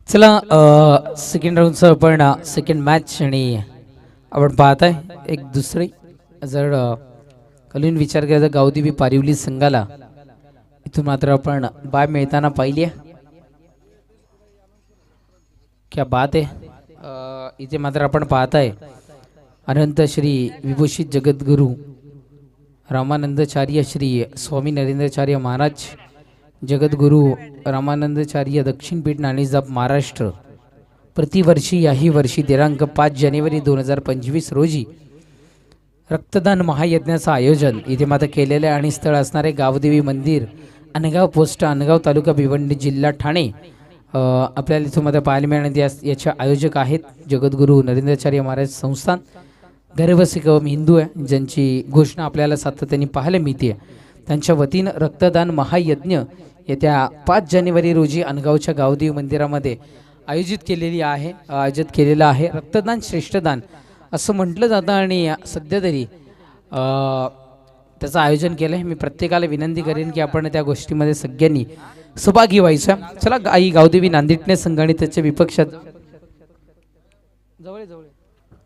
चला सेकंड राऊंडचं आपण second match आणि आपण पाहत आहे एक दुसरी जर कलून विचार केला तर गावदेवी पारिवली संघाला इथून मात्र आपण बाय मिळताना पाहिली आहे. क्या बात आहे. इथे मात्र आपण पाहत आहे अनंत श्री विभूषित जगद्गुरु रामानंदाचार्य श्री स्वामी नरेंद्राचार्य महाराज जगद्गुरु रामानंदाचार्य दक्षिण पीठ नाणेजाप महाराष्ट्र प्रतिवर्षी याही वर्षी दिनांक 5 जानेवारी 2025 रोजी रक्तदान महायज्ञाचं आयोजन इथे मात्र केलेले आणि स्थळ असणारे गावदेवी मंदिर अनगाव पोस्ट अनगाव तालुका भिवंडी जिल्हा ठाणे. आपल्याला इथं मात्र पाहायला मिळणार याचे आयोजक आहेत जगद्गुरु नरेंद्राचार्य महाराज संस्थान गर्भसिकम हिंदू आहे ज्यांची घोषणा आपल्याला सातत्याने पाहायला मिळते. त्यांच्या वतीनं रक्तदान महायज्ञ येत्या 5 जानेवारी रोजी अनगावच्या गावदेवी मंदिरामध्ये आयोजित केलेलं आहे. रक्तदान श्रेष्ठदान असं म्हटलं जातं आणि सध्या तरी त्याचं आयोजन केलं आहे. मी प्रत्येकाला विनंती करेन की आपण त्या गोष्टीमध्ये सगळ्यांनी सहभागी व्हायचं. चला आई गावदेवी नांदेडने संघ आणि त्याच्या विपक्षात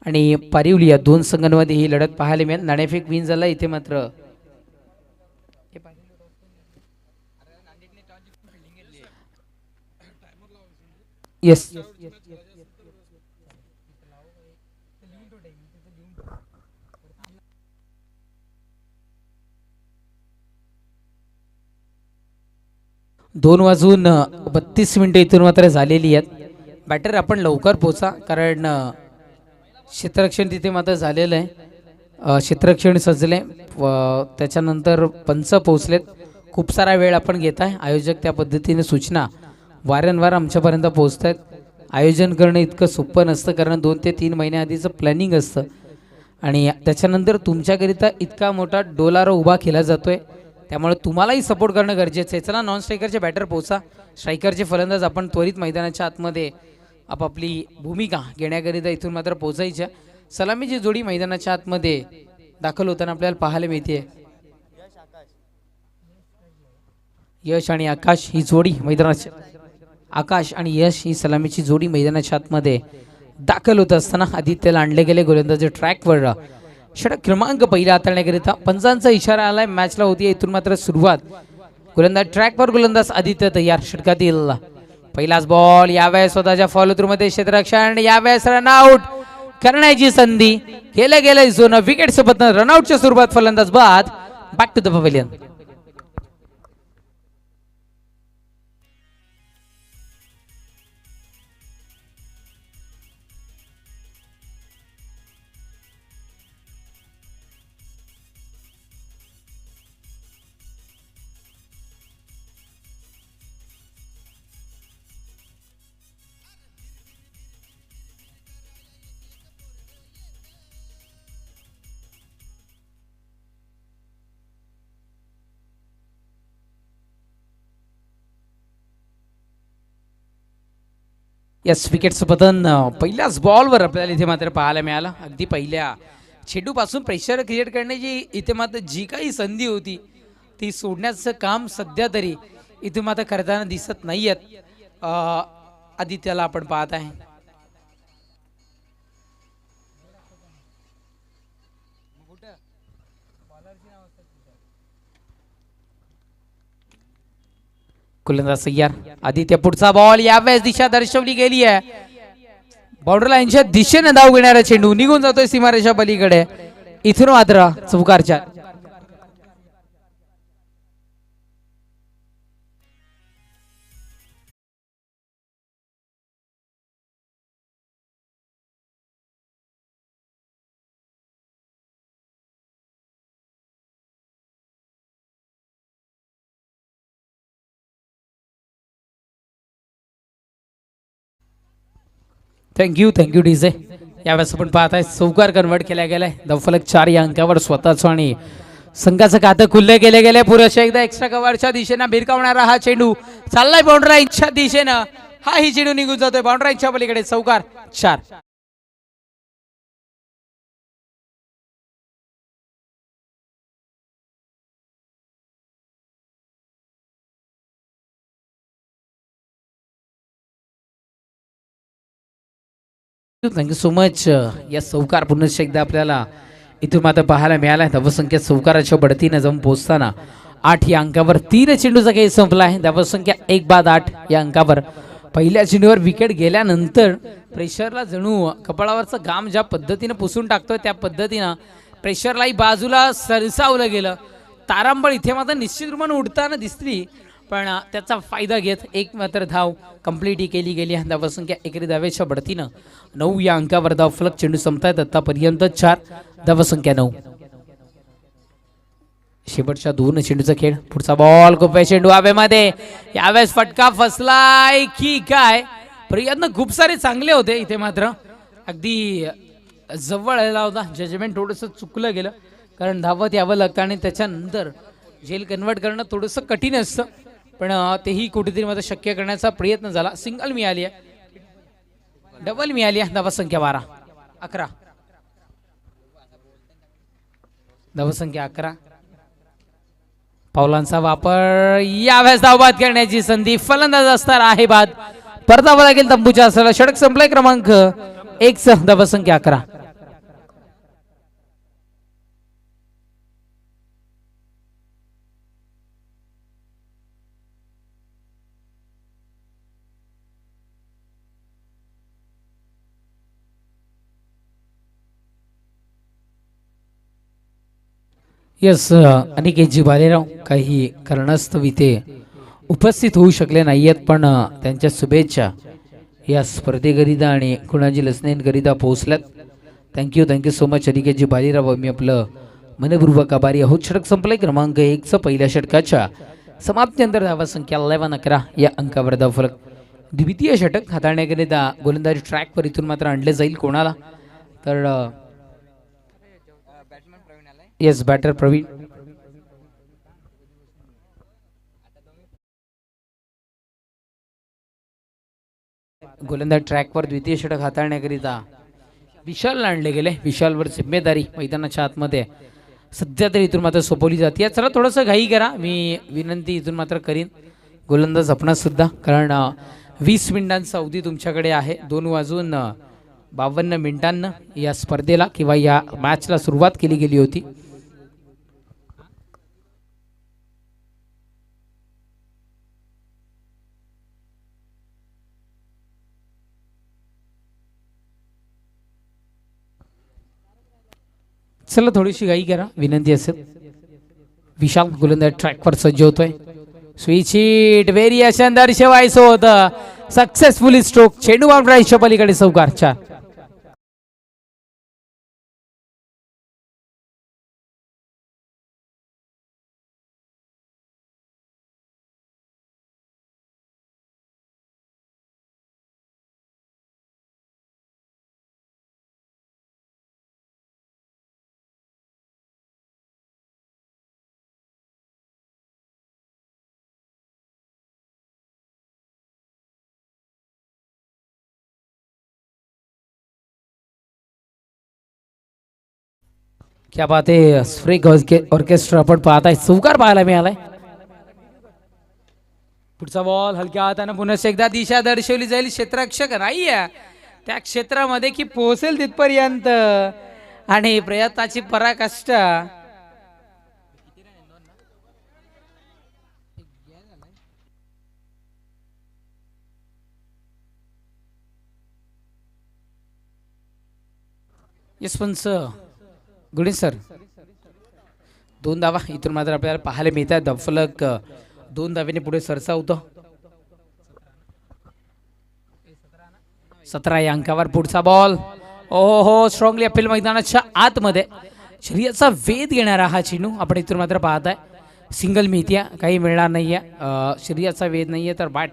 आणि पारिवली या दोन संघांमध्ये ही लढत पाहायला मिळेल. नाणेफेक विन झाला इथे मात्र येस दोन वाजून 32 मिनिटं इथून मात्र झालेली आहेत. बॅटर आपण लवकर पोचा कारण क्षेत्ररक्षण तिथे मात्र झालेलं आहे. क्षेत्ररक्षण सजले त्याच्यानंतर पंच पोहोचलेत. खूप सारा वेळ आपण घेत आहे. आयोजक त्या पद्धतीने सूचना वारंवार आमच्यापर्यंत पोहोचत आहेत. आयोजन करणं इतकं सोपं नसतं कारण 2 ते 3 महिन्याआधीचं प्लॅनिंग असतं आणि त्याच्यानंतर तुमच्याकरिता इतका मोठा डोलारा उभा केला जातोय त्यामुळे तुम्हालाही सपोर्ट करणं गरजेचं आहे. चला नॉन स्ट्रायकरचे बॅटर पोचा. स्ट्रायकरचे फलंदाज आपण त्वरित मैदानाच्या आतमध्ये आपापली भूमिका घेण्याकरिता इथून मात्र पोचायच्या. सलामीची जोडी मैदानाच्या आतमध्ये दाखल होताना आपल्याला पाहायला मिळते. यश आणि आकाश ही जोडी मैदानाच्या आकाश आणि यश ही सलामीची जोडी मैदानाच्या आतमध्ये दाखल होत असताना आदित्यला आणले गेले गोलंदाजी ट्रॅकवर षटक क्रमांक पहिला हाताळण्याकरिता पंचांचा इशारा आलाय. मॅचला होती इथून मात्र सुरुवात. गोलंदाज ट्रॅकवर गोलंदाज आदित्य तयार. षटकातील पहिलाच बॉल यावेळेस स्वतःच्या फॉलो थ्रू मध्ये क्षेत्ररक्षण यावेळेस रनआउट करण्याची संधी केलं गेलं झोन विकेट सोबत रनआउटच्या स्वरूपात फलंदाज बाद. Back to the pavilion. Yes विकेटचं पतन पहिल्याच बॉलवर आपल्याला इथे मात्र पाहायला मिळालं. अगदी पहिल्या चेंडूपासून प्रेशर क्रिएट करण्याची इथे मात्र जी काही संधी होती ती सोडण्याचं काम सध्या तरी इथे मात्र करताना दिसत नाही आहेत. आदित्यला आपण पाहत आहे. गोलंदाज तयार. आदित्य पुढचा बॉल यावेळेस दिशा दर्शवली गेली आहे. बाउंड्री लाईनच्या दिशेने धाव घेणारा चेंडू निघून जातोय सीमारेषा पलीकडे. इथून मात्र चौकारच्या थँक्यू डीजे. यावेळेस आपण पाहत आहे चौकार कन्वर्ट केला गेलाय. धावफलक 4 या अंकावर स्वतःच आणि संघाचं खातं खुल्ले गेले. पुरेशा एकदा एक्स्ट्रा कव्हरच्या दिशेनं भिरकावणारा हा चेंडू चाललाय बाउंड्री लाईनच्या दिशेनं. हा ही चेंडू निघून जातोय बाउंड्री लाईनच्या पलीकडे. चौकार 4. Thank you so much. या चौकार पुन्हा एकदा आपल्याला इथून मात्र पाहायला मिळाला आहे. धावसंख्या चौकाराच्या बढतीनं जाऊन पोहोचताना 8 या अंकावर 3 चेंडूचा खेळ संपला आहे. धावसंख्या 1 बाद 8 या अंकावर. पहिल्या चेंडूवर विकेट गेल्यानंतर प्रेशरला जणू कपाळावरचं घाम ज्या पद्धतीनं पुसून टाकतोय त्या पद्धतीनं प्रेशरलाही बाजूला सरसावलं गेलं. तारांबळ इथे मात्र निश्चित रूपाने उडताना दिसली, पण त्याचा फायदा घेत एक मात्र धाव कंप्लीट ही केली गेली. धावसंख्या एकेरी धावेच्या बढतीनं 9 या अंकावर धाव फलक. चेंडू संपतायत आतापर्यंत 4, धावसंख्या 9. शेवटच्या 2 चेंडूचा खेळ. पुढचा बॉल खूप चेंडू हवेमध्ये. यावेळेस फटका फसलाय की काय? प्रयत्न खूप सारे चांगले होते, इथे मात्र अगदी जवळ आला होता. जजमेंट थोडंसं चुकलं गेलं, कारण धावत यावं लागतं आणि त्याच्यानंतर जेल कन्वर्ट करणं थोडंसं कठीण असतं, पण तेही कुठेतरी मात्र शक्य करण्याचा प्रयत्न झाला. सिंगल मिळाली आहे, डबल मिळाली आहे. धावसंख्या 12, 11. धावसंख्या 11. पावलांचा वापर. यावेळेस धावबाद करण्याची संधी. फलंदाज असणार आहे बाद. परतावा लागेल तंबूच्या असला. षटक संपलाय क्रमांक 1. धावसंख्या 11. यस, अनिकेतजी भालेराव काही कारणास्तव इथे उपस्थित होऊ शकले नाही आहेत, पण त्यांच्या शुभेच्छा या स्पर्धेकरिता आणि कुणाजी लसनेकरिता पोहोचल्यात. Thank you so much Aniketji Bhalerao. मी आपलं मनपूर्वक आभारी आहोत. षटक संपलंय क्रमांक 1. पहिल्या षटकाच्या समाप्तीनंतर धावसंख्या 11 या अंकावर धावफलक. द्वितीय षटक हाताळण्याकरिता गोलंदाजी ट्रॅकवर इथून मात्र आणले जाईल. कोणाला तर येस, बॅटर प्रवीण. गोलंदाज ट्रॅकवर द्वितीय षटक हाताळण्याकरिता विशालला आणले गेले. विशालवर जिम्मेदारी मैदानाच्या आतमध्ये सध्या तरी इथून मात्र सोपवली जाते. चला थोडंसं घाई करा, मी विनंती इथून मात्र करीन गोलंदाज आपणास सुद्धा, कारण 20 मिनिटांचा अवधी तुमच्याकडे आहे. 2:52 या स्पर्धेला किंवा या मॅचला सुरुवात केली गेली होती. चला थोडीशी घाई करा, विनंती असेल. विशाल गोलंदाज ट्रॅकवर सज्ज होतोय. स्विच हिट, व्हेरिएशन दर्शवायचं होतं. Successfully stroke. चेंडू बाउंड्रीच्या पलीकडे चौकार. 4. क्या बात आहे. स्फ्रिग ऑर्केस्ट्रा आपण पाहताय. चौकार पाहायला मिळालाय. पुढचा बॉल हलक्या हाताने पुन्हा एकदा दिशा दर्शवली जाईल. क्षेत्ररक्षक नाही आहे त्या क्षेत्रामध्ये की पोहोचेल तिथपर्यंत, आणि प्रयत्नाची पराकाष्ठा. यशवंत गुडे सर, 2 धावा इथून मात्र आपल्याला पाहायला मिळतात. धावफलक 2 धावेने पुढे सरसावतो. 17 या अंकावर पुढचा बॉल. हो, स्ट्रॉंगली अपील. मैदानाच्या आतमध्ये शरीराचा वेध घेणारा हा चेंडू आपण इथून मात्र पाहताय. सिंगल मिळत्या, काही मिळणार नाहीये. शरीराचा वेध नाहीये तर बॅट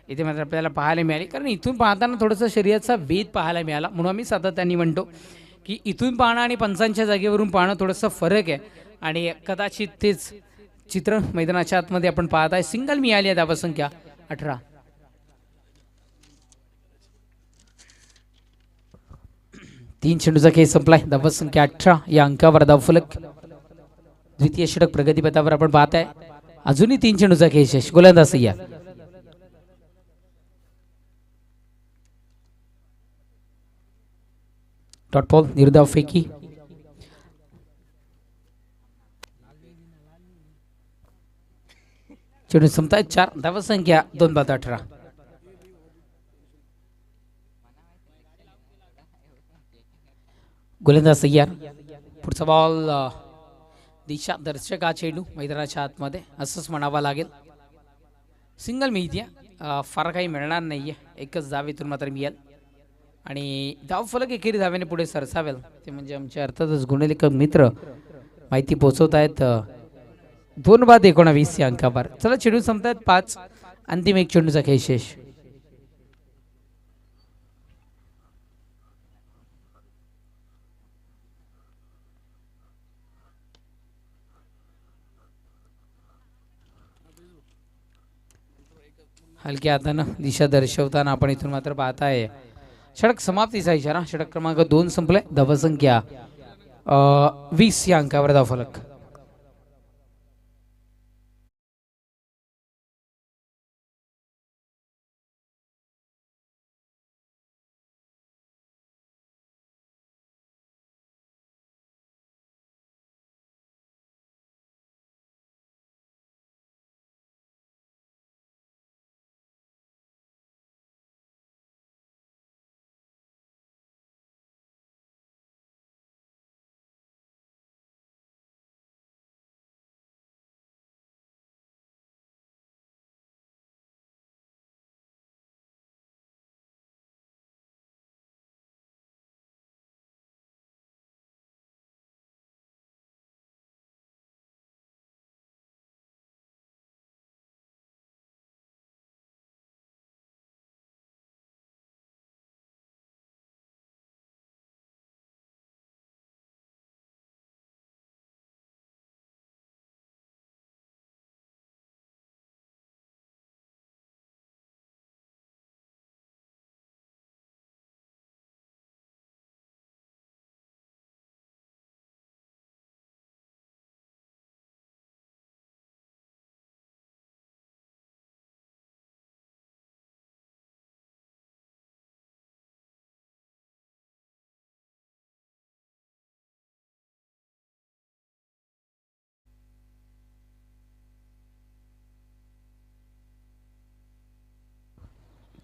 इथे मात्र आपल्याला पाहायला मिळाली, कारण इथून पाहताना थोडंसं शरीराचा वेध पाहायला मिळाला. म्हणून आम्ही सातत्याने म्हणतो की इथून पाहणं आणि पंचांच्या जागेवरून पाहणं थोडंसं फरक आहे, आणि कदाचित तेच चित्र मैदानाच्या आतमध्ये आपण पाहत आहे. सिंगल मिळाली आहे. धावसंख्या 18. तीन चेंडूचा खेळ संपलाय. धावसंख्या 18 या अंकावर धावफलक. द्वितीय षटक प्रगतीपथावर आपण पाहत आहे. अजूनही 3 चेंडूचा खेळ शेष. गोलंदाज या डॉट बॉल निर्धाव फेकी. चेंडू संपतायत 4. धावसंख्या 2-18. गोलंदाज तयार. पुढचा बॉल दिशा दर्शक हा चेंडू मैदानाच्या आतमध्ये असंच म्हणावा लागेल. सिंगल मिळते, फार काही मिळणार नाहीये, एकच धावेतून मात्र मिळेल आणि धाव फलक एकेरी धाव्याने पुढे सरसावेल. ते म्हणजे आमचे अर्थातच गुणलेखक मित्र माहिती पोहोचवत आहेत. 2-19 या अंकावर. चला चेंडू संपतायत 5. अंतिम एक चेंडूचा खेळ शेष. हलक्या हातानं दिशा दर्शवताना आपण इथून मात्र पाहताय षटक समाप्तीचा इशारा. षटक क्रमांक 2 संपले. धावसंख्या 20 या अंकावर धावफलक.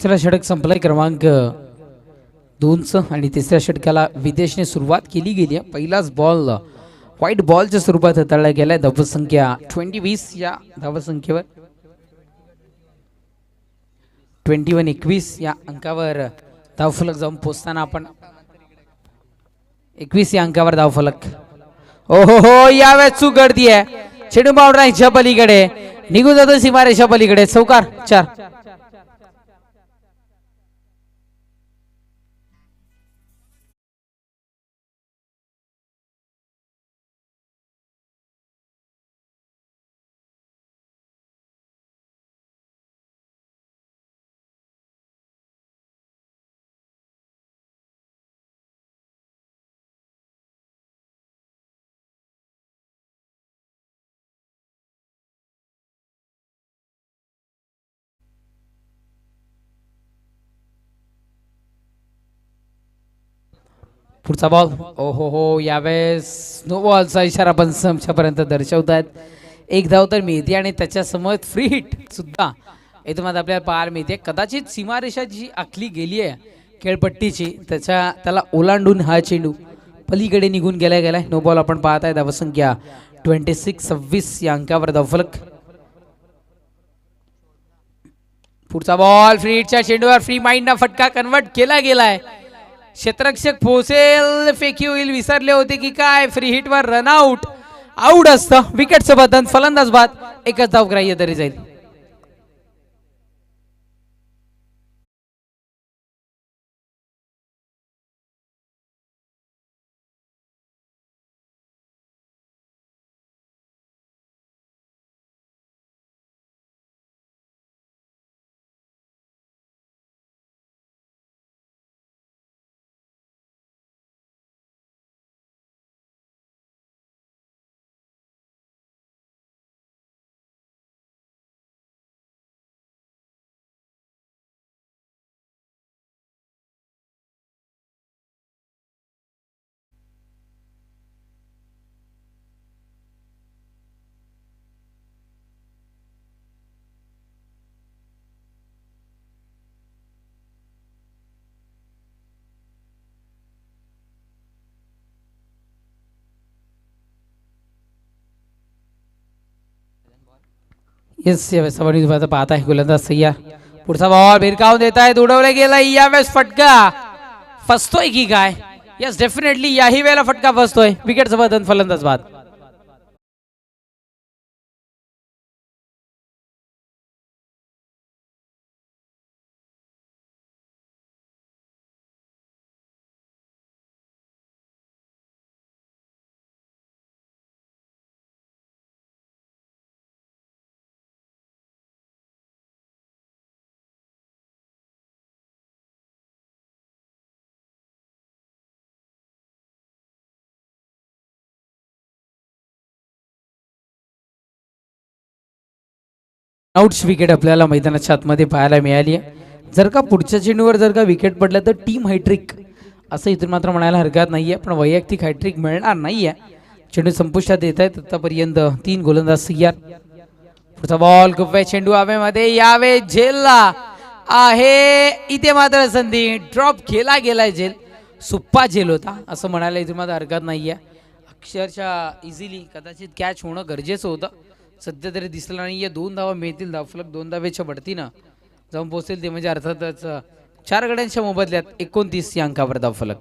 चला षटक संपलाय क्रमांक 2चं आणि तिसऱ्या षटकाला विदेशने सुरुवात केली गेली आहे. पहिलाच बॉल व्हाईट बॉलच्या स्वरूपात हाताळला गेलाय. धावसंख्या 20 या धावसंख्येवर 21 या अंकावर धावफलक जाऊन पोहोचताना आपण 21 या अंकावर धावफलक. ओहो हो, यावेळेस चूक गर्दी आहे. चेंडू बाउंड्रीच्या पलीकडे निघून जातो, सीमारेषा पलीकडे. चौकार 4. पुढचा बॉल. ओहो हो, यावेळेस नो बॉलचा इशारा पण समशापर्यंत दर्शवतात. एक धाव तर मिळते आणि त्याच्या समोर फ्री हिट सुद्धा इथं मात्र आपल्याला पाहायला मिळते. कदाचित सीमारेषा जी आखली गेली आहे खेळपट्टीची त्याला ओलांडून हा चेंडू पलीकडे निघून गेलाय. नो बॉल आपण पाहत आहे. धावसंख्या 26 या अंकावर धावफलक. पुढचा बॉल फ्री हिटच्या चेंडूवर फ्री माइंडना फटका कन्वर्ट केला गेलाय. क्षेत्ररक्षक पोहोचेल, फेकी होईल, विसरले होते की काय. Free हिटवर run out. आउट असतं. विकेटचं बदन, फलंदाज बाद. एकच धाव ग्राह्य तरी जाईल. येस यावेळेस आपण पाहत आहे गोलंदाज सय्या. पुढचा बॉल भिरकावून देत आहेत, उडवला गेलाय. यावेळेस फटका फसतोय की काय? यस डेफिनेटली याही वेळेला फटका फसतोय. विकेटचा बदल, फलंदाज बाद. आउट्स विकेट आपल्याला मैदानाच्या आतमध्ये पाहायला मिळाली आहे. जर का पुढच्या चेंडूवर जर का विकेट पडलं तर टीम हायट्रिक असं इथून मात्र म्हणायला हरकत नाहीये, पण वैयक्तिक हायट्रिक मिळणार नाहीये. चेंडू संपुष्टात येत आहेत आतापर्यंत 3 गोलंदाज तयार. पुढचा बॉल खूप वेळ चेंडू हवेमध्ये, यावे झेलला आहे. इथे मात्र संधी ड्रॉप केला गेलाय. झेल सुप्पा झेल होता असं म्हणायला इथून मात्र हरकत नाहीये. अक्षरशः इझिली कदाचित कॅच होणं गरजेचं होतं. सध्या तरी दिसलं नाहीये. 2 धावा मिळतील. धावफलक 2 धावेच्या बढतीनं जाऊन पोहोचेल. ते म्हणजे अर्थातच 4 गड्यांच्या मोबदल्यात 29 या अंकावर धावफलक.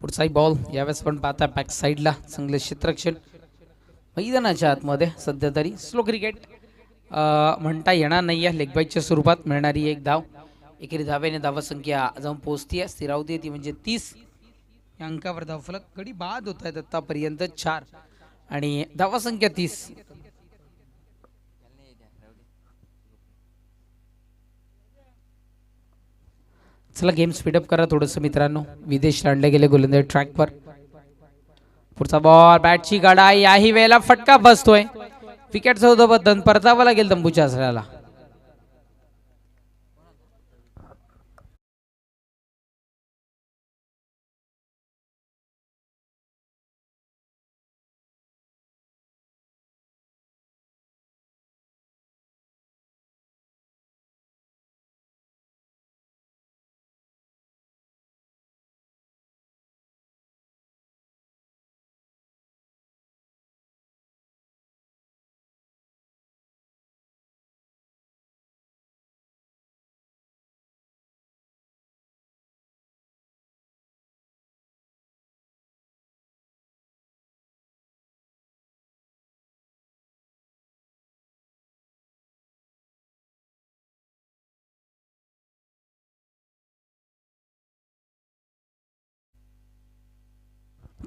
पुढचाही बॉल यावेळेस पण पाहता बॅक साईडला. चांगले क्षेत्ररक्षण मैदानाच्या आतमध्ये. सध्या तरी स्लो क्रिकेट म्हणता येणार नाही आहे. लेगबाईच्या स्वरूपात मिळणारी एक धाव. एकेरी धावेने धावसंख्या जाऊन पोहोचतीये, स्थिरावते. ती म्हणजे 30 या अंकावर धावफलक. गडी बाद होत आहेत आतापर्यंत 4 आणि धावसंख्या 30. चला गेम स्पीडअप करा थोडंसं मित्रांनो. विदेश आणले गेले गोलंदाज ट्रॅकवर. पुढचा बॉल बॅटची गाडा, याही वेळेला फटका बसतोय. विकेटचं होतं बदन, परतावं लागेल तंबूच्या आसऱ्याला.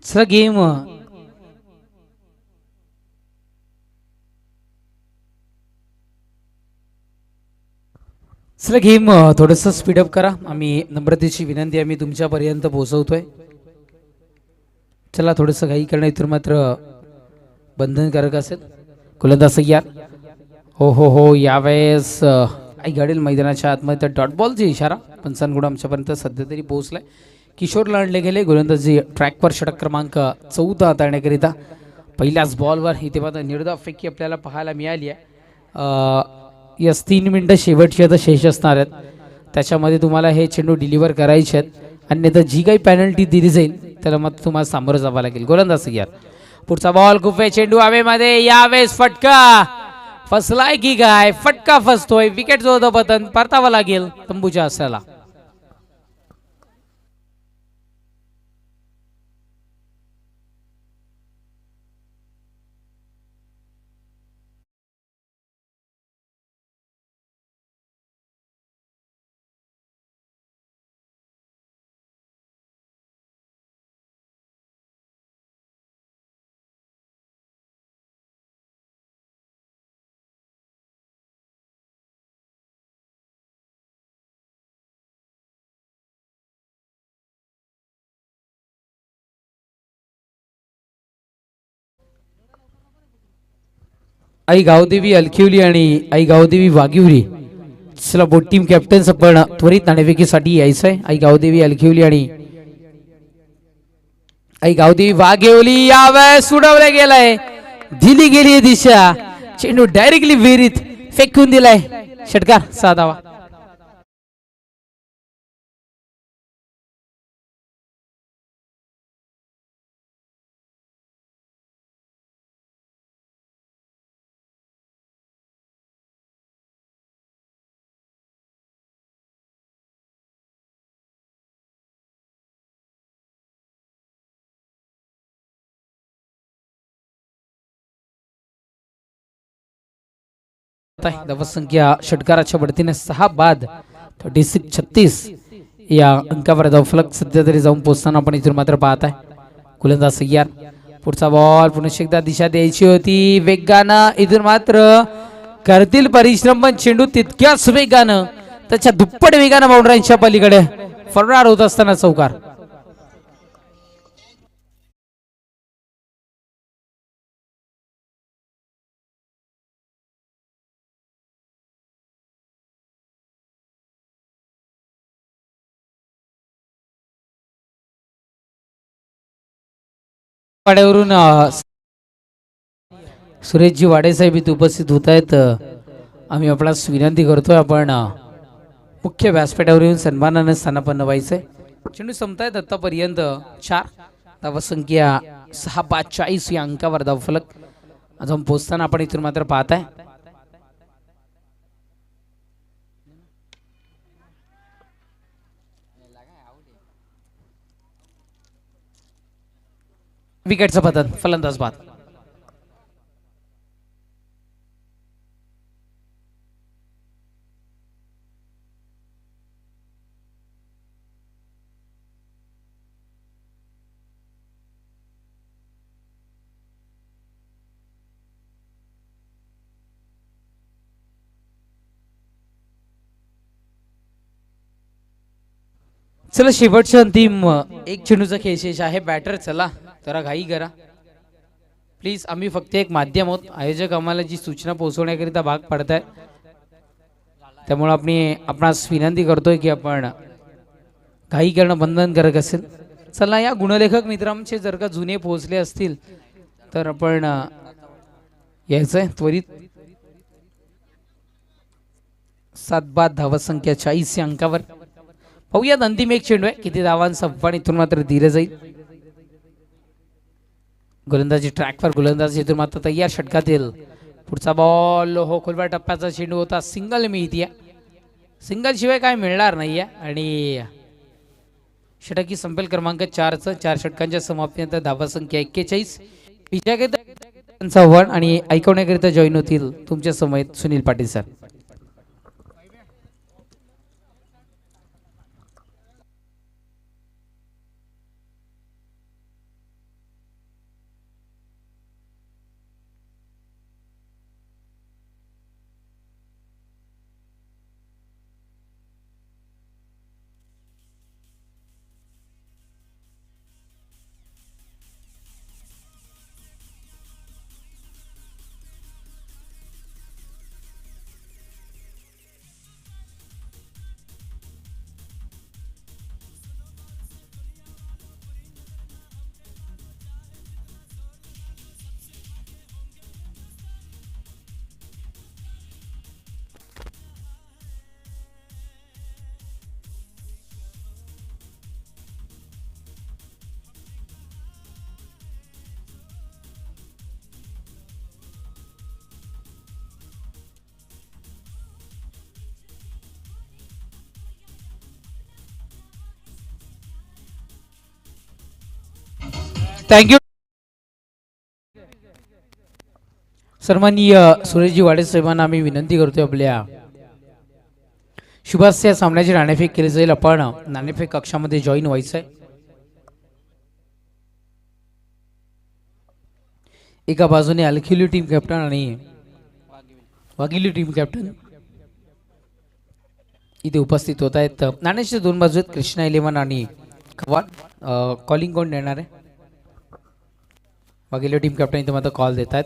चला गेम चला गेम थोडंसं स्पीडअप करा. आम्ही नम्रतेची विनंती आम्ही तुमच्यापर्यंत पोहोचवतोय. चला थोडंसं घाई करणं इथून मात्र बंधनकारक असेल. गोलंदाज तयार. हो यावेळेस आई गाडील मैदानाच्या आतमध्ये डॉट बॉलचा इशारा पंचांकडून आमच्यापर्यंत सध्या तरी पोहोचलाय. किशोरला आणले गेले गोलंदाजी ट्रॅकवर. षटक क्रमांक 14 हाताळण्याकरिता. पहिल्याच बॉलवर इथे मात्र निर्धावफेकी आपल्याला पाहायला मिळाली आहे. यस 3 मिनटं शेवटची आता शेष असणार आहेत. त्याच्यामध्ये तुम्हाला हे चेंडू डिलिव्हर करायचे आहेत. अन्यथा जी काही पेनल्टी दिली जाईल त्याला मग तुम्हाला सामोरं जावं लागेल. गोलंदाज तयार. पुढचा बॉल खूप वेळ चेंडू हवेमध्ये, यावेळेस फटका फसलाय की काय? फटका फसतोय. विकेट जो होतं बटन परतावं लागेल तंबूच्या आसऱ्याला. आई गावदेवी अलखिवली आणि आई गावदेवी वाघिवली. चला बोट टीम कॅप्टन्स पण त्वरित नाणेफेकीसाठी यायचंय. आई गावदेवी अलखिवली आणि आई गावदेवी वाघिवली. यावेळेस उडवलं गेलंय, दिली गेली दिशा. चेंडू डायरेक्टली विहिरीत फेकून दिलाय. षटकार 6 धावा. धावसंख्या षटकाराच्या बढतीने 6 बाद 36-36 या अंकावर धावफलक सध्या तरी जाऊन पोहोचताना आपण इथून मात्र पाहत आहे. गोलंदाज तयार. पुढचा बॉल पुन्हा एकदा दिशा द्यायची होती वेगानं. इथून मात्र करतील परिश्रम पण चेंडू तितक्याच वेगानं त्याच्या दुप्पट वेगानं बाउंड्रीच्या पलीकडे फरार होत असताना चौकार. वाड्यावरून सुरेशजी वाडे साहेब इथे उपस्थित होत आहेत. आम्ही आपणास विनंती करतोय आपण मुख्य व्यासपीठावर येऊन सन्मानाने स्थानापन्न व्हायचंय. चेंडू संपतायत आतापर्यंत 4 धावसंख्या 6 बाद 40 या अंकावर धावफलक अजून पोहोचताना आपण इथून मात्र पाहताय. विकेटचं पतन फलंदाज बाद. चला शेवटच्या अंतिम एक चेंडूचा खेळ शेष आहे. बॅटर चला जरा घाई करा प्लीज. आम्ही फक्त एक माध्यम आहोत. आयोजक आम्हाला जी सूचना पोहोचवण्याकरिता भाग पडताय त्यामुळे आपणास विनंती करतोय की आपण घाई करणं बंधनकारक असेल. चला या गुणलेखक मित्रांचे जर का जुने पोहोचले असतील तर आपण यायचंय त्वरित. 7 बाद धावसंख्या 40 या अंकावर. पाहूयात अंतिम एक चेंडू आहे किती धावांचा पण इथून मात्र धीरे जाईल. गोलंदाजी ट्रॅकवर गोलंदाज इथून मात्र तयार. षटकातील पुढचा बॉल हो खोलवर टप्प्याचा चेंडू होता. सिंगल मिळते. सिंगल शिवाय काय मिळणार नाहीये आणि षटकी संपेल क्रमांक 4चं. 4 षटकांच्या समाप्तीनंतर धावसंख्या 41. विजयाकरिता 1 आणि ऐकवण्याकरिता जॉईन होतील तुमच्या समयेत सुनील पाटील सर. थँक्यू. सन्माननीय सुरेशजी वाडे साहेबांना आम्ही विनंती करतोय आपल्या शुभास या सामन्याची नाणेफेक केली जाईल. आपण नाणेफेक कक्षामध्ये जॉईन व्हायचंय. एका बाजूने अलखिली टीम कॅप्टन आणि वाघिली टीम कॅप्टन इथे उपस्थित होत आहेत. नाण्याच्या 2 बाजू आहेत. कृष्णा 11 आणि कवाल. कॉलिंग कोण देणार आहे? वाघिली टीम कॅप्टन इथे मात्र कॉल देत आहेत.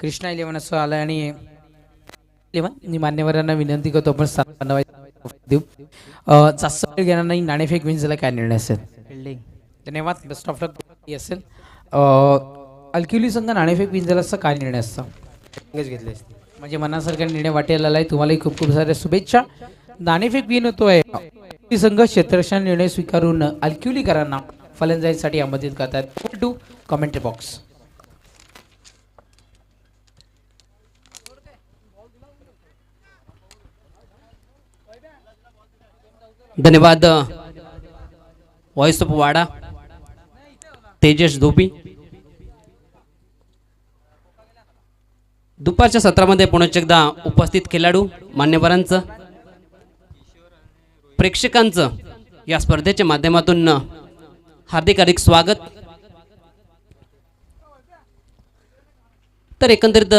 कृष्णा 11 असं आलं आणि 11 मान्यवरांना विनंती करतो आपण स्थान देऊ. जास्त वेळ घेणार नाही. नाणेफेक विन झाला काय निर्णय असेल? धन्यवाद. बेस्ट ऑफ लक असेल. अलकिली संघ नाणेफेक विन झाला असं काय निर्णय असतं? घेतले असते. म्हणजे मनासारखा निर्णय वाटेल आलाय. तुम्हालाही खूप खूप साऱ्या शुभेच्छा. नाणेफेक विन होतोय. संघ क्षेत्ररक्षण निर्णय स्वीकारून अलक्युलीकरांना फलंदाजीसाठी आमंत्रित करतात. To commentary box. धन्यवाद वॉइस ऑफ वाडा तेजस धोपी. दुपारच्या सत्रामध्ये पुन्हा एकदा उपस्थित खेळाडू मान्यवरांचं प्रेक्षकांचं या स्पर्धेच्या माध्यमातून हार्दिक हार्दिक स्वागत. तर एकंदरीत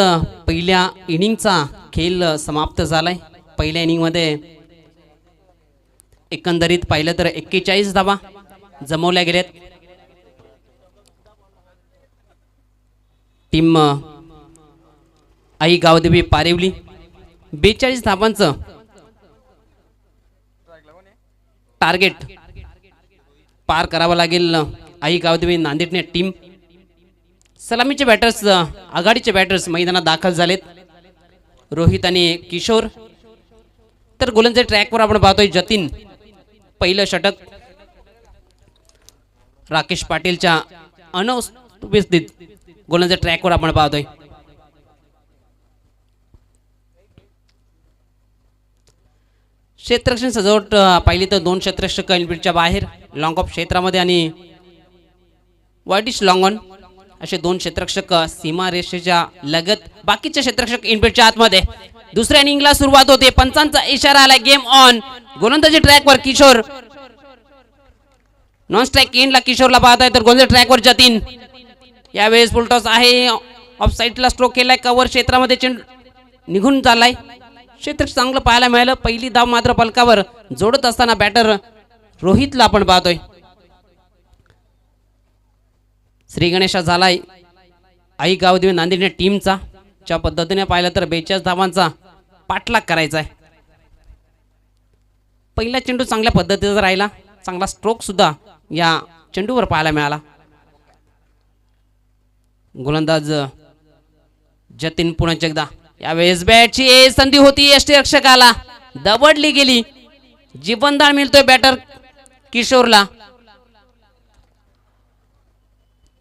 पहिल्या इनिंगचा खेळ समाप्त झालाय. पहिल्या इनिंगमध्ये एकंदरीत पाहिलं तर 41 धावा जमवल्या गेल्यात. टीम आई गावदेवी पारिवली 42 धावांचं टार्गेट पार करावं लागेल आई गावदेवी नांदेडने टीम. सलामीचे बॅटर्स आघाडीचे बॅटर्स मैदानात दाखल झालेत रोहित आणि किशोर. तर गोलंदाजी ट्रॅकवर आपण पाहतोय जतीन पहिलं षटक राकेश पाटीलच्या अनुपस्थित गोलंदाजी ट्रॅकवर आपण पाहतोय. क्षेत्ररक्षण सजावट पाहिली तर 2 क्षेत्ररक्षक इनफिल्डच्या बाहेर लॉंग ऑफ क्षेत्रामध्ये आणि वाईडिश लॉंग ऑन असे 2 क्षेत्ररक्षक सीमा रेषेच्या लगत. बाकीचे क्षेत्ररक्षक इनफिल्डच्या आतमध्ये. दुसऱ्या इनिंगला सुरुवात होते. पंचांचा इशारा आला. Game on. गोलंदाजी ट्रॅकवर किशोर. नॉन स्ट्राईक एंडला किशोरला पाहत आहे तर गोलंदाजी ट्रॅकवर जतीन. यावेळेस फुलटॉस आहे. ऑफ साईडला स्ट्रोक केलाय. कव्हर क्षेत्रामध्ये चेंडू निघून चाललाय. क्षेत्र चांगलं पाहायला मिळालं. पहिली धाव मात्र पलकावर जोडत असताना बॅटर रोहितला आपण पाहतोय. श्री गणेशा झालाय आई गावदेवी नांदेड टीमचा. ज्या पद्धतीने पाहिलं तर 42 धावांचा पाठलाग करायचा आहे. पहिला चेंडू चांगल्या पद्धतीचा राहिला. चांगला स्ट्रोक सुद्धा या चेंडूवर पाहायला मिळाला. गोलंदाज जतीन पुन्हा एकदा. यावेळेस बॅटची संधी होती. यष्टीरक्षकाला दबडली गेली. जीवनदान मिळतोय बॅटर किशोरला.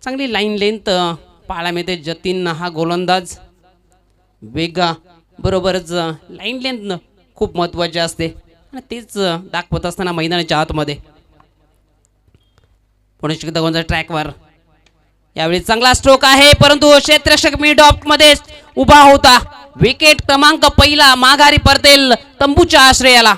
चांगली लाईन लेंथ पाहायला मिळते. जतीन हा गोलंदाज वेगा बरोबरच लाईन लेंथ खूप महत्वाची असते आणि तेच दाखवत असताना मैदानाच्या आतमध्ये. पुणे एकदा गोलंदाज ट्रॅकवर. यावेळी चांगला स्ट्रोक आहे परंतु क्षेत्ररक्षक मिड ऑफ मध्ये उभा होता. विकेट क्रमांक पहिला माघारी परतेल तंबूच्या आश्रयाला.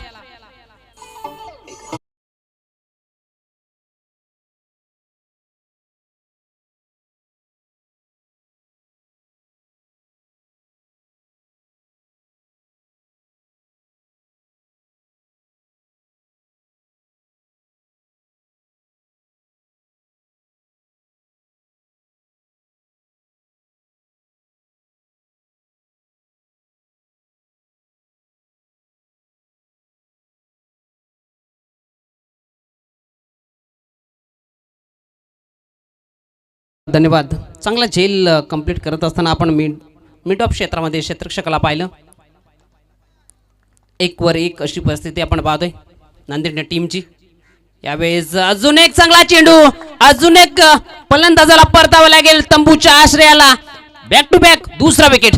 धन्यवाद. चांगला झेल कंप्लीट करत असताना आपण मिड ऑफ क्षेत्रामध्ये क्षेत्ररक्षकाला पाहिलं. 1-1 अशी परिस्थिती आपण पाहतोय नांदेड टीमची. यावेळेस अजून एक चांगला चेंडू. अजून एक फलंदाजाला परतावं लागेल तंबूच्या आश्रयाला. बॅक टू बॅक दुसरा विकेट.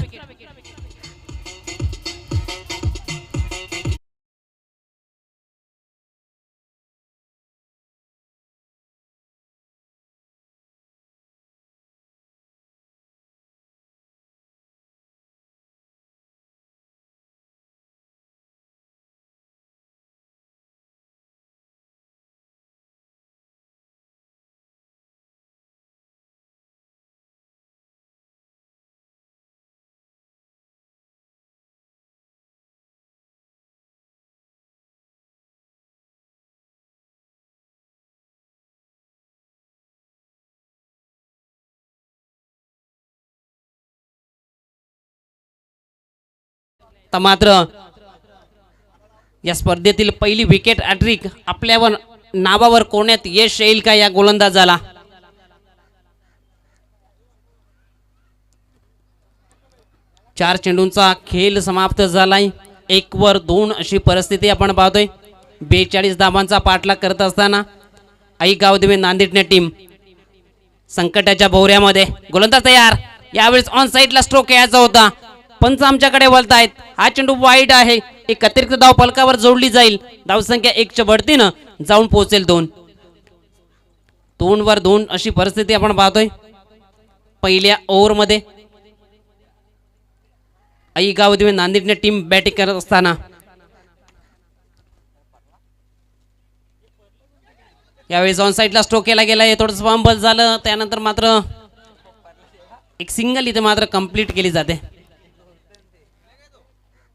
मात्र या स्पर्धेतील पहिली विकेट हॅट्रिक आपल्यावर नावावर कोण्यात यश येईल का या गोलंदाजाला. 4 चेंडूंचा खेळ समाप्त झालाय. 1 वर 2 अशी परिस्थिती आपण पाहतोय. 42 धावांचा पाठलाग करत असताना आई गावदेवी नांदेडने टीम संकटाच्या भोवऱ्यामध्ये. गोलंदाज तयार. यावेळेस ऑन साईडला स्ट्रोक यायचा होता. पंच आमच्याकडे वळतायत. हा चेंडू वाईट आहे. एक अतिरिक्त धाव फलकावर जोडली जाईल. धावसंख्या 1च्या बढतीनं जाऊन पोहोचेल 2. 2 वर 2 अशी परिस्थिती आपण पाहतोय पहिल्या ओव्हरमध्ये. आई गावदेवी नांदेडने टीम बॅटिंग करत असताना यावेळेस ऑन साईडला स्ट्रोक केला गेलाय. थोडंसं फंबल झालं. त्यानंतर मात्र एक सिंगल इथे मात्र कंप्लीट केली जाते.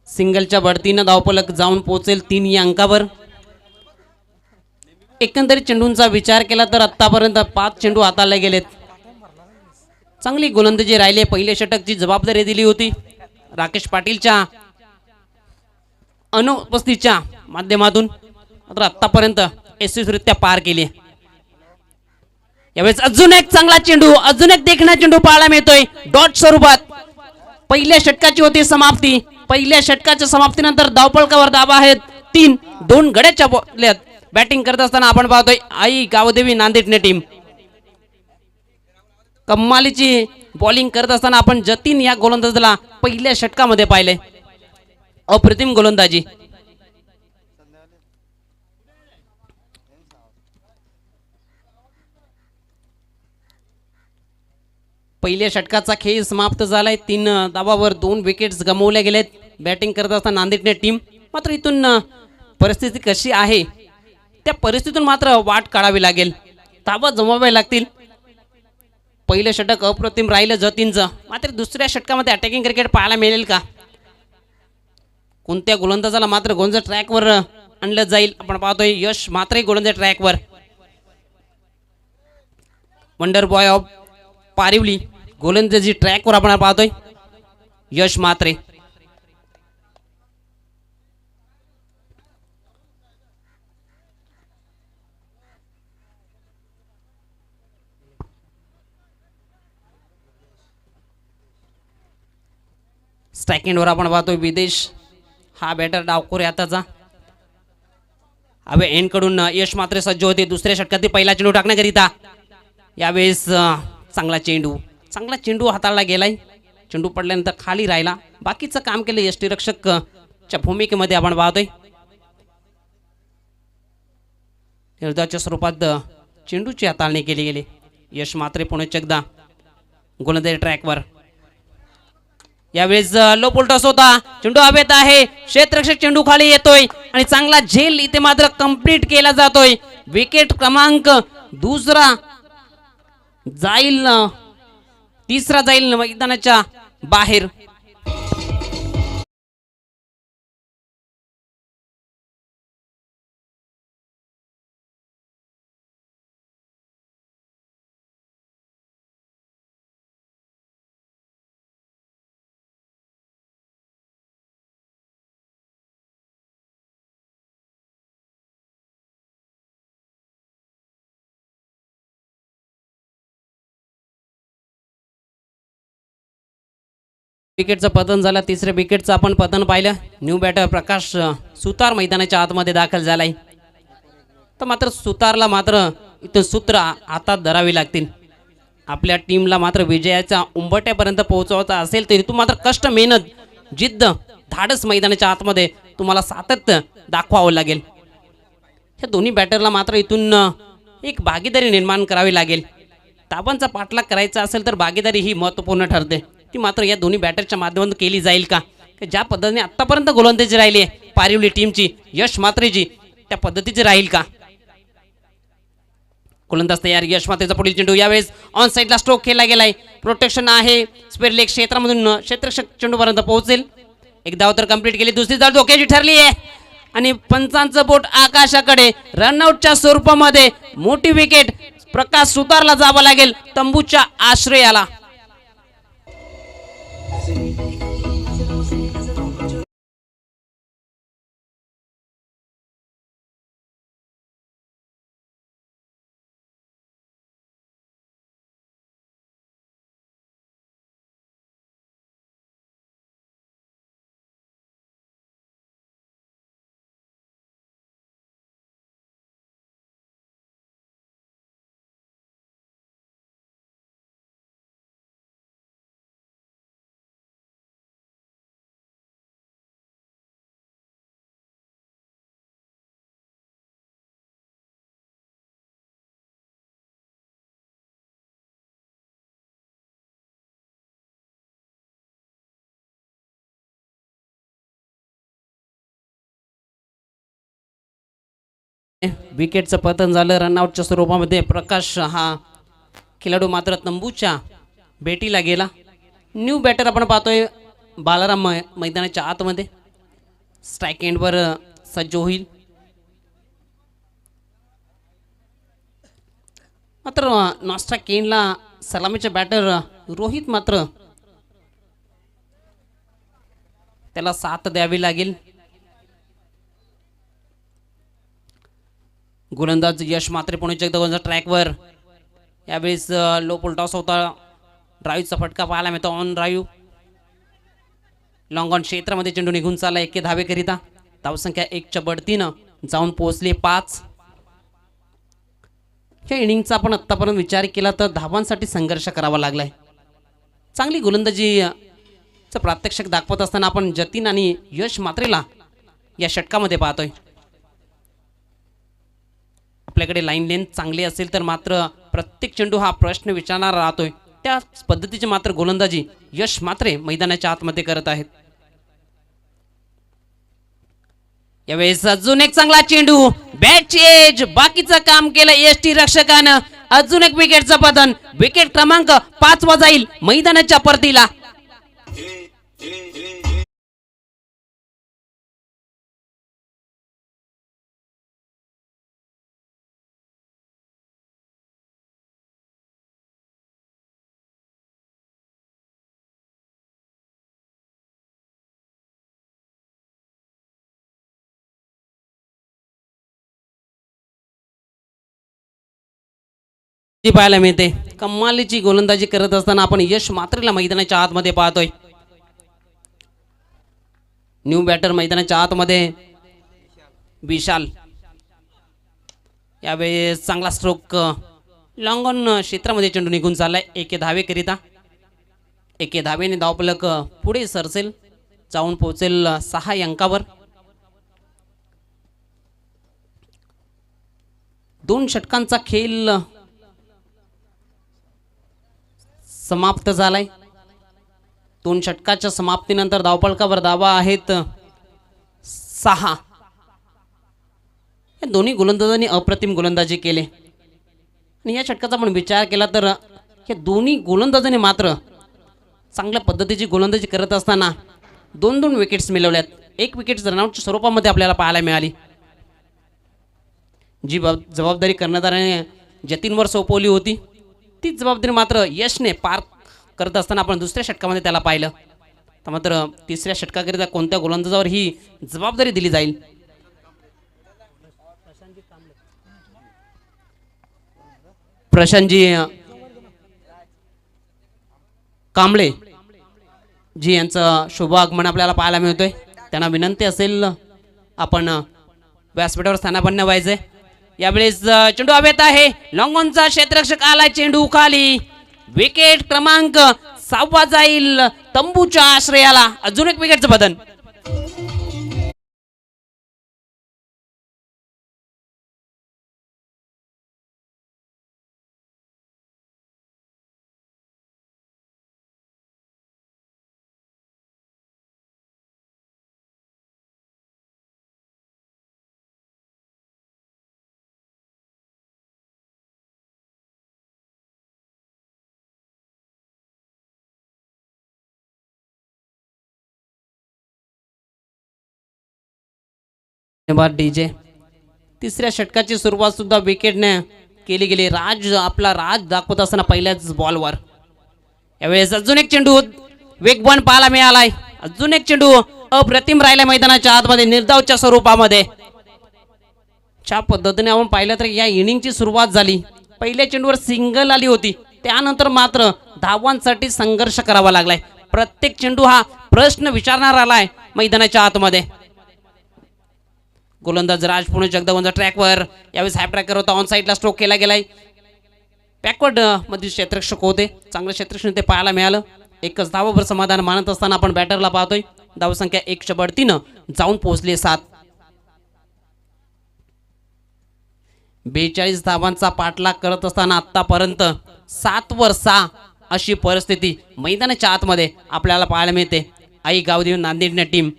सिंगलच्या बढतीनं धावफलक जाऊन पोहोचेल 3 या अंकावर. एकंदरीत चेंडूंचा विचार केला तर आतापर्यंत 5 चेंडू हाताळले गेलेत. चांगली गोलंदाजी राहिली. पहिल्या षटकची जबाबदारी दिली होती राकेश पाटीलच्या अनुपस्थितीच्या माध्यमातून. मात्र आतापर्यंत यशस्वीरित्या पार केली. यावेळेस अजून एक चांगला चेंडू, अजून एक देखणा चेंडू पाहायला मिळतोय डॉट स्वरूपात. पहिल्या षटकाची होती समाप्ती. पहिल्या षटकाच्या समाप्तीनंतर धावफलकावर धावा आहेत 3. 2 गड्याच्या बॉल्यात बॅटिंग करत असताना आपण पाहतोय आई गावदेवी नांदेडने टीम. कम्मालीची बॉलिंग करत असताना आपण जतीन या गोलंदाजाला पहिल्या षटकामध्ये पाहिले. अप्रतिम गोलंदाजी. पहिल्या षटकाचा खेळ समाप्त झालाय. 3 धावावर 2 विकेट्स गमावल्या गेलेत. बॅटिंग करत असताना नांदेडने टीम. मात्र इथून परिस्थिती कशी आहे त्या परिस्थितीतून मात्र वाट काढावी लागेल. धावा जमवाव्या लागतील. पहिलं षटक अप्रतिम राहिलं जतीनचं. मात्र दुसऱ्या षटकामध्ये अटॅकिंग क्रिकेट पाहायला मिळेल का? कोणत्या गोलंदाजाला मात्र गोलंदाज ट्रॅकवर आणलं जाईल? आपण पाहतोय यश मात्र गोलंदाज ट्रॅकवर. वंडर बॉय ऑफ पारिवली गोलंदाजी ट्रॅकवर आपण पाहतोय यश मात्रे. स्ट्राईक एंडवर आपण पाहतोय विदेश हा बॅटर डावखोर हाताचा. हवे एंड कडून यश मात्र सज्ज होते दुसऱ्या षटकातील पहिला चेंडू टाकण्याकरिता. यावेळेस चांगला चेंडू हाताळला गेलाय. चेंडू पडल्यानंतर खाली राहिला. बाकीचं काम केलं यष्टीरक्षकच्या भूमिकेमध्ये आपण पाहतोय. निर्धाच्या स्वरूपात चेंडूची हाताळणी केली गेली. यश मात्रे पुणे एकदा गोलंदाजी ट्रॅकवर. यावेळेस लो टॉस होता. चेंडू हवेत आहे. क्षेत्ररक्षक चेंडू खाली येतोय आणि चांगला झेल इथे मात्र कंप्लीट केला जातोय. विकेट क्रमांक दुसरा जाईल, तिसरा जाईल मैदानाच्या बाहेर. विकेटचं पतन झालं. तिसऱ्या विकेटचं आपण पतन पाहिलं. न्यू बॅटर प्रकाश सुतार मैदानाच्या आतमध्ये दाखल झालाय. तर मात्र सुतारला मात्र इथं सूत्र हातात धरावी लागतील. आपल्या टीमला मात्र विजयाच्या उंबरठ्यापर्यंत पोहोचवायचा असेल तर इथून मात्र कष्ट, मेहनत, जिद्द, धाडस मैदानाच्या आतमध्ये तुम्हाला सातत्य दाखवावं लागेल. ह्या दोन्ही बॅटरला मात्र इथून एक भागीदारी निर्माण करावी लागेल. धावांचा पाठलाग करायचा असेल तर भागीदारी ही महत्त्वपूर्ण ठरते. ती मात्र या दोन्ही बॅटरच्या माध्यमातून केली जाईल का? ज्या पद्धतीने आतापर्यंत गोलंदाजी राहिली आहे पारिवली टीमची, यश मात्रेची, त्या पद्धतीची राहील का? गोलंदाज तयार. यश मात्रेचा पुढील चेंडू. यावेळेस ऑन साईडला स्ट्रोक केला गेलाय. प्रोटेक्शन आहे. स्क्वेअर लेग क्षेत्रामधून क्षेत्ररक्षक चेंडूपर्यंत पोहोचेल. एक धाव तर कंप्लीट केली. दुसरी धाव धोक्याची ठरली आहे आणि पंचांचं बोट आकाशाकडे. रनआउटच्या स्वरूपामध्ये मोठी विकेट. प्रकाश सुतारला जावं लागेल तंबूच्या आश्रयाला. विकेटचं पतन झालं रनआउटच्या स्वरूपामध्ये. प्रकाश हा खेळाडू मात्र तंबूच्या भेटीला गेला. न्यू बॅटर आपण पाहतोय बालाराम मैदानाच्या आतमध्ये. स्ट्राईक एंडवर सज्ज होईल. मात्र नॉस्ट्रा केनला सलामीचे बॅटर रोहित मात्र त्याला साथ द्यावी लागेल. गोलंदाज यश मात्रे पुणे जगदगोंजा ट्रॅकवर. यावेळेस लो पोल टॉस होता. ड्राईव्हचा फटका पाहायला मिळतो. ऑन ड्राईव्ह लॉंग ऑन क्षेत्रामध्ये चेंडू निघून चालला 1 धावेकरिता. धावसंख्या 1च्या बढतीनं जाऊन पोहोचले 5. या इनिंगचा आपण आत्तापर्यंत विचार केला तर धावांसाठी संघर्ष करावा लागलाय. चांगली गोलंदाजीचं प्रात्यक्षिक दाखवत असताना आपण जतीन आणि यश मात्रेला या षटकामध्ये पाहतोय. आपल्याकडे लाईन लेंथ चांगली असेल तर मात्र प्रत्येक चेंडू हा प्रश्न विचारणारा राहतोय. त्या पद्धतीची मात्र गोलंदाजी यश मात्रे मैदानाच्या आतमध्ये करत आहेत. यावेळेस अजून एक चांगला चेंडू बॅटची एज बाकीचं काम केलं एसटी रक्षकानं. अजून एक विकेटचं पतन. विकेट क्रमांक 5 वा जाईल मैदानाच्या परतीला. पाहायला मिळते कमालीची गोलंदाजी करत असताना आपण यश मात्रेला मैदानाच्या आतमध्ये पाहतोय. न्यू बॅटर मैदानाच्या आतमध्ये विशाल. यावेळेस चांगला स्ट्रोक लॉंग ऑन क्षेत्रामध्ये चेंडू निघून चाललाय 1 धावेकरिता. 1 धावेने धावफलक पुढे सरसेल. जाऊन पोहोचेल 6 अंकावर. 2 षटकांचा खेळ समाप्त झालाय. 2 षटकाच्या समाप्तीनंतर धावफलकावर धावा आहेत 6. या दोन्ही गोलंदाजांनी अप्रतिम गोलंदाजी केली आणि या षटकाचा आपण विचार केला तर या दोन्ही गोलंदाजांनी मात्र चांगल्या पद्धतीची गोलंदाजी करत असताना 2 विकेट्स मिळवल्यात. 1 विकेट रनआउटच्या स्वरूपामध्ये आपल्याला पाहायला मिळाली. जी जबाबदारी कर्णधाराने जतीनवर सोपवली होती ती जबाबदारी मात्र यशने पार करत असताना आपण दुसऱ्या षटकामध्ये त्याला पाहिलं. तर मात्र तिसऱ्या षटकाकरिता कोणत्या गोलंदाजावर ही जबाबदारी दिली जाईल. प्रशांतजी कांबळे जी यांचं शुभ आगमन आपल्याला पाहायला मिळतोय. त्यांना विनंती असेल आपण व्यासपीठावर स्थानापन्न व्हायचे. यावेळेस चेंडू हवेत आहे. लॉंग ऑनचा क्षेत्ररक्षक आलाय. चेंडू खाली. विकेट क्रमांक 6 जाईल तंबूच्या आश्रयाला. अजून एक विकेटचं बदन. डीजे तिसऱ्या षटकाची सुरुवात सुद्धा विकेटने केली गेली. आपला राज दाखवत असताना पहिल्याच बॉलवर. यावेळेस अजून एक चेंडू वेगवान पाहायला मिळालाय. अजून एक चेंडू अप्रतिम राहिला मैदानाच्या आतमध्ये निर्धावच्या स्वरूपामध्ये. ज्या पद्धतीने आपण पाहिलं तर या इनिंगची सुरुवात झाली. पहिल्या चेंडूवर सिंगल आली होती. त्यानंतर मात्र धावांसाठी संघर्ष करावा लागलाय. प्रत्येक चेंडू हा प्रश्न विचारणार आलाय मैदानाच्या आतमध्ये. गोलंदाज राज पुणे जगदगोंजा ट्रॅकवर. यावेळेस हाय ट्रॅकर होता. ऑन साईडला स्ट्रोक केला गेलाय. बॅकवर्ड मध्ये क्षेत्ररक्षक होते. चांगलं क्षेत्ररक्षण ते पाहायला मिळालं. 1च धावावर समाधान मानत असताना आपण बॅटरला पाहतोय. धावसंख्या 1च्या बढतीनं जाऊन पोहोचले 7. 42 धावांचा पाठलाग करत असताना आतापर्यंत 7 वर 6 अशी परिस्थिती मैदानाच्या आतमध्ये आपल्याला पाहायला मिळते. आई गावदेवी नांदेड टीम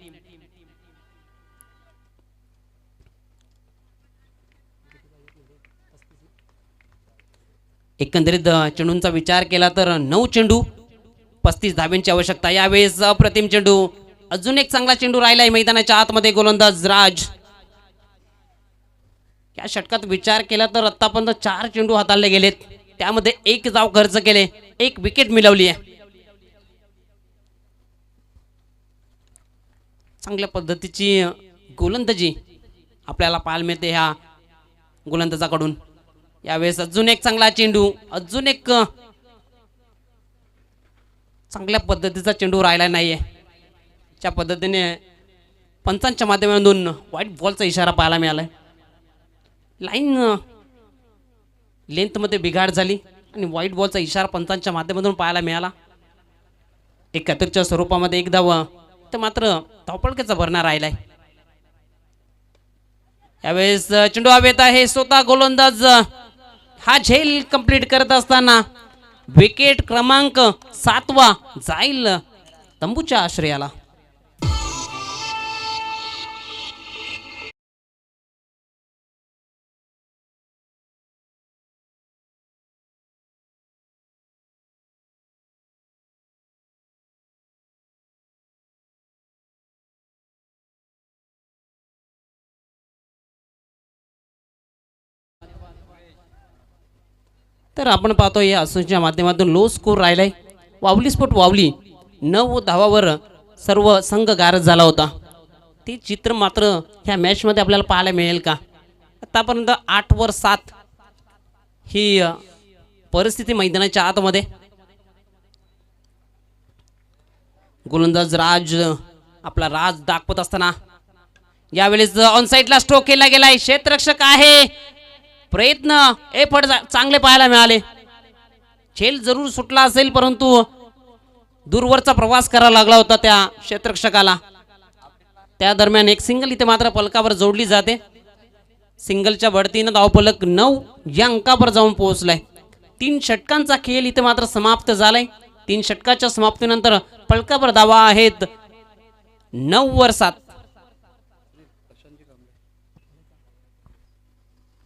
एकंदरीत चेंडूंचा विचार केला तर 9 चेंडू 35 धाब्यांची आवश्यकता. यावेळेस अप्रतिम चेंडू, अजून एक चांगला चेंडू राहिलाय मैदानाच्या आतमध्ये. गोलंदाज राज. या षटकात विचार केला तर आतापर्यंत 4 चेंडू हाताळले गेलेत, त्यामध्ये 1 धाव खर्च केले, 1 विकेट मिळवली आहे. चांगल्या पद्धतीची गोलंदाजी आपल्याला पाहायला मिळते ह्या गोलंदाजाकडून. यावेळेस अजून एक चांगला चेंडू, अजून एक चांगल्या पद्धतीचा चेंडू राहिला नाहीये. ज्या पद्धतीने पंचांच्या माध्यमातून व्हाईट बॉलचा इशारा पाहायला मिळालाय. लाईन लेंथमध्ये बिघाड झाली आणि व्हाईट बॉलचा इशारा पंचांच्या माध्यमातून पाहायला मिळाला. 71च्या स्वरूपामध्ये 1 धाव तर मात्र धावपळकेचा भरणा राहिलाय. यावेळेस चेंडू हवेत आहे. स्वतः गोलंदाज हा झेल कंप्लीट करत असताना विकेट क्रमांक 7वा जाईल तंबूच्या आश्रयाला. तर आपण पाहतो या असोच्या माध्यमातून लो स्कोर राहिलाय. वावली स्फोट वावली 9 धावावर सर्व संघ गारद झाला होता. ते चित्र मात्र ह्या मॅचमध्ये आपल्याला पाहायला मिळेल का? आतापर्यंत 8वर 7 ही परिस्थिती मैदानाच्या आतमध्ये. गोलंदाज राज आपला राज दाखवत असताना यावेळेस ऑन साईडला स्ट्रोक केला गेलाय. क्षेत्ररक्षक आहे. प्रयत्न एफर्ट चांगले पाहायला मिळाले. झेल जरूर सुटला असेल परंतु दूरवरचा प्रवास करावा लागला होता त्या क्षेत्ररक्षकाला. त्या दरम्यान एक सिंगल इथे मात्र पलकावर जोडली जाते. सिंगलच्या बढतीनं धावपलक 9 या अंकावर जाऊन पोहोचलाय. 3 षटकांचा खेळ इथे मात्र समाप्त झालाय. 3 षटकाच्या समाप्तीनंतर पलकावर धावा आहेत 9वर 7.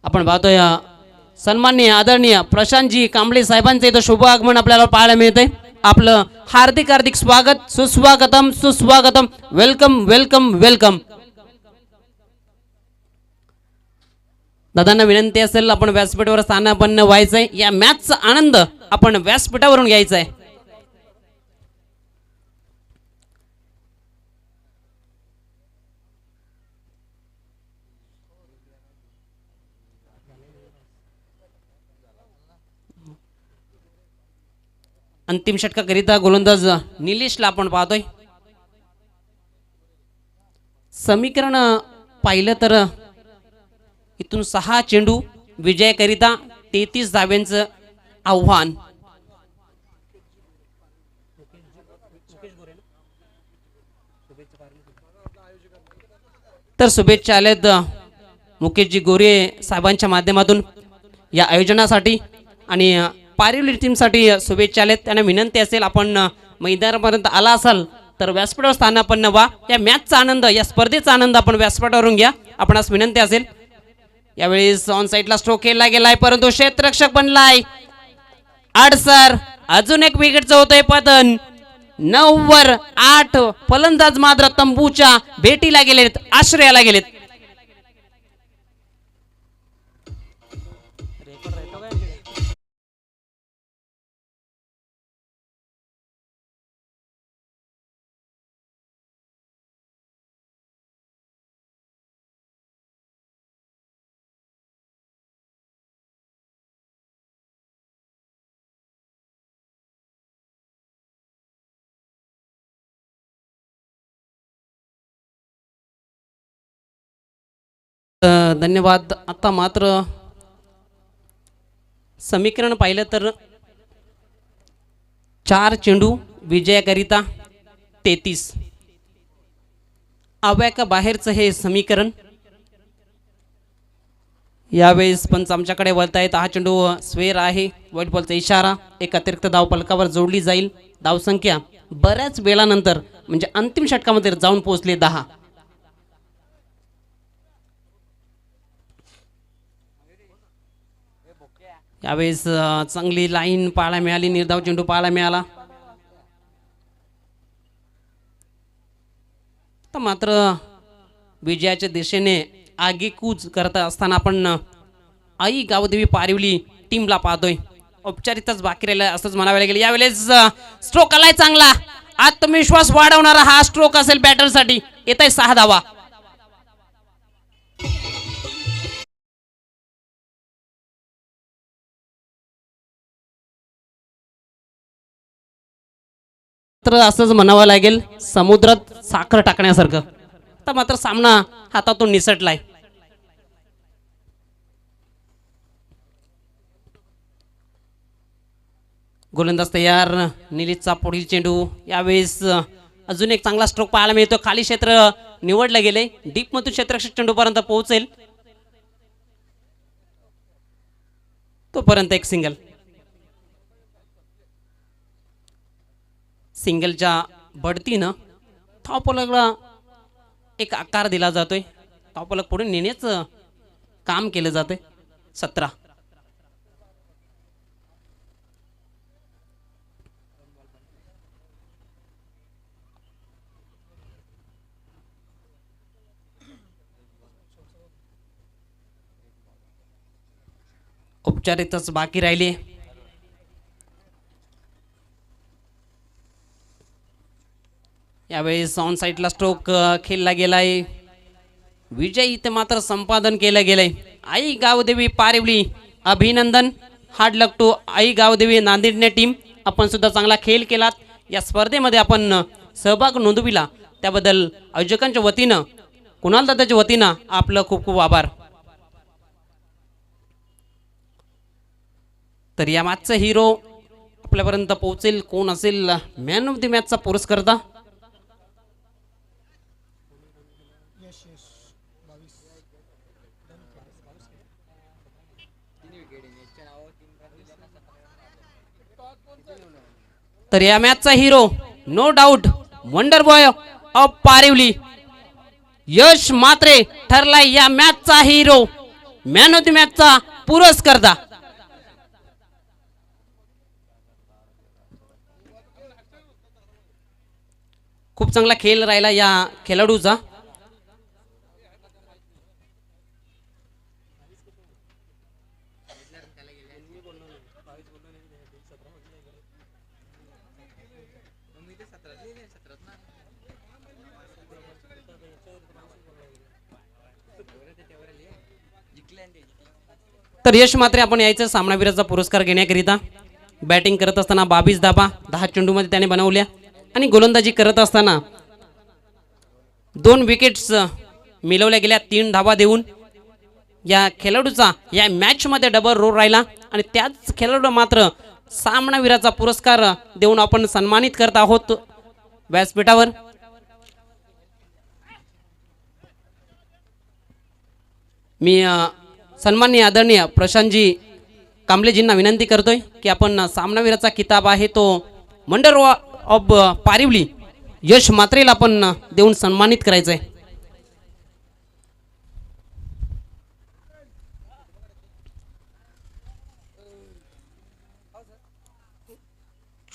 आपण पाहतोय सन्माननीय आदरणीय प्रशांतजी कांबळे साहेबांचे इथं शुभ आगमन आपल्याला पाहायला मिळते. आपलं हार्दिक हार्दिक स्वागत, सुस्वागतम सुस्वागतम, वेलकम वेलकम वेलकम. दादांना विनंती असेल आपण व्यासपीठावर स्थानापन्न व्हायचंय. या मॅचचा आनंद आपण व्यासपीठावरून घ्यायचा आहे. अंतिम षटकाकरिता गोलंदाज निलेशला आपण पाहतोय. समीकरण पाहिलं तर इथून 6 चेंडू विजयाकरिता 33 धाव्यांचं आव्हान. तर शुभेच्छा आल्यात मुकेशजी गोरे साहेबांच्या माध्यमातून या आयोजनासाठी आणि पारिवली टीमसाठी शुभेच्छा आलेत. त्यांना विनंती असेल आपण मैदानापर्यंत आला असाल तर व्यासपीठावर स्थानापन्न व्हा. या मॅचचा आनंद, या स्पर्धेचा आनंद आपण व्यासपीठावरून घ्या, आपणास विनंती असेल. यावेळेस ऑन साईडला स्ट्रोक केला गेलाय परंतु क्षेत्ररक्षक बनलाय आडसर. अजून एक विकेटचं होतंय पतन. 9वर 8 फलंदाज मात्र तंबूच्या भेटीला गेलेत, आश्रयाला गेलेत. धन्यवाद. आता मात्र समीकरण पाहिलं तर 4 चेंडू विजयाकरिता 33. आव्याका बाहेरचं हे समीकरण. यावेळेस पंच आमच्याकडे वळत आहेत. हा चेंडू स्वेर आहे. व्हाईट बॉलचा इशारा. एक अतिरिक्त धाव पलकावर जोडली जाईल. धावसंख्या बऱ्याच वेळानंतर म्हणजे अंतिम षटकामध्ये जाऊन पोहोचले 10. यावेळेस चांगली लाईन पाहायला मिळाली, निर्धाव चेंडू पाहायला मिळाला. तर मात्र विजयाच्या दिशेने आगेकूच करत असताना आपण आई गावदेवी पारिवली टीमला पाहतोय. औपचारिकताच बाकी राहिला असंच म्हणावं लागेल. यावेळेस स्ट्रोक आलाय चांगला, आत्मविश्वास वाढवणारा हा स्ट्रोक असेल बॅटरसाठी. येत आहे 6 धावा. तर असंच म्हणावं लागेल, समुद्रात साखर टाकण्यासारखं. तर मात्र सामना हातातून निसटलाय. गोलंदाज तयार. निलीचा पुढील चेंडू. यावेळेस अजून एक चांगला स्ट्रोक पाहायला मिळतो. खाली क्षेत्र निवडलं गेले, डीप मधून क्षेत्ररक्षक चेंडूपर्यंत पोहोचेल तोपर्यंत एक सिंगल. सिंगलच्या बढतीनं धावफलकाला एक आकार दिला जातोय. धावफलक पुढे नेण्याच काम केलं जाते. 17. औपचारिकताच बाकी राहिली. यावेळेस ऑन साईडला स्ट्रोक खेळला गेलाय. विजय इथे मात्र संपादन केलं गेलंय. आई गावदेवी पारिवली अभिनंदन. Hard luck to Aai Gavdevi नांदेडने टीम. आपण सुद्धा चांगला खेळ केलात. या स्पर्धेमध्ये आपण सहभाग नोंदविला त्याबद्दल आयोजकांच्या वतीनं, कुणाल दादाच्या वतीनं आपलं खूप खूप आभार. तर या मॅचचा हिरो आपल्यापर्यंत पोहोचेल. कोण असेल मॅन ऑफ द मॅचचा पुरस्कर्ता? तर या मॅचचा hero no doubt wonder boy of Parivali Yash Matre ठरलाय या मॅचचा हिरो, मॅन ऑफ द मॅचचा पुरस्कर्ता. खूप चांगला खेळ राहिला या खेळाडूचा. तर यश मात्रे आपण यायचं सामनावीराचा पुरस्कार घेण्याकरिता. बॅटिंग करत असताना 22 धाबा 10 चेंडूमध्ये त्याने बनवल्या आणि गोलंदाजी करत असताना 2 विकेट्स मिळवल्या गेल्या 3 धाबा देऊन. या खेळाडूचा या मॅच मध्ये डबल रोल राहिला आणि त्याच खेळाडू मात्र सामनावीराचा पुरस्कार देऊन आपण सन्मानित करत आहोत व्यासपीठावर. मी सन्माननीय आदरणीय प्रशांतजी कांबलेजींना विनंती करतोय की आपण सामनावीराचा किताब आहे तो वंडर ऑफ पारिवली यश मात्रेला आपण देऊन सन्मानित करायचं आहे.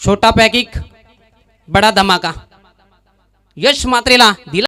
छोटा पॅकिंग बडा धमाका. यश मात्रेला दिला